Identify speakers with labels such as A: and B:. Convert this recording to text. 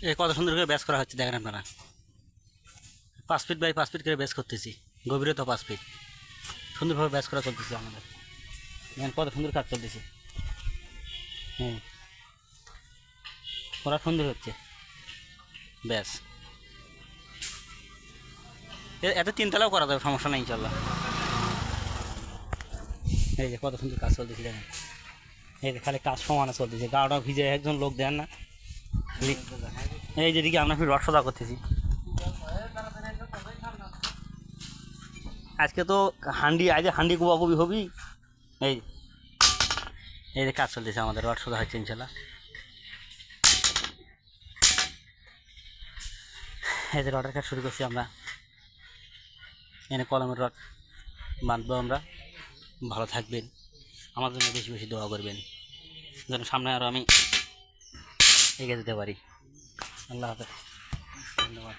A: এই কত সুন্দর করে ব্যাস করা হচ্ছে দেখেন আপনারা। 5 ফিট বাই 5 ফিট করে ব্যাস করতেছি, গভীরতা 5 ফিট। সুন্দরভাবে ব্যাস করা চলতেছে আমাদের। দেখেন কত সুন্দর কাজ চলতেছে। হুম, করা সুন্দর হচ্ছে ব্যাস। এত 3 তলাও করা যাবে, সমস্যা নেই ইনশাল্লাহ। এই যে কত সুন্দর কাজ চলতেছে দেখেন। এই যে খালি কাজ সমানে চলতেছে, গাওটা ভিজে একজন লোক দেন না। এই যেদিকে আমরা রড সোজা করতেছি। আজকে তো হান্ডি, আজ হান্ডি কুবাকুবি হবি। এই এই যে কাজ চলতেছে আমাদের, রড সোজা হচ্ছে ইনশাল্লাহ। এই যে রডের কাজ শুরু করছি আমরা। এনে কলমের রড বাঁধবো আমরা। ভালো থাকবেন, আমার জন্য বেশি বেশি দোয়া করবেন যেন সামনে আরও আমি এগিয়ে যেতে পারি। আল্লাহ হাফেজ, ধন্যবাদ।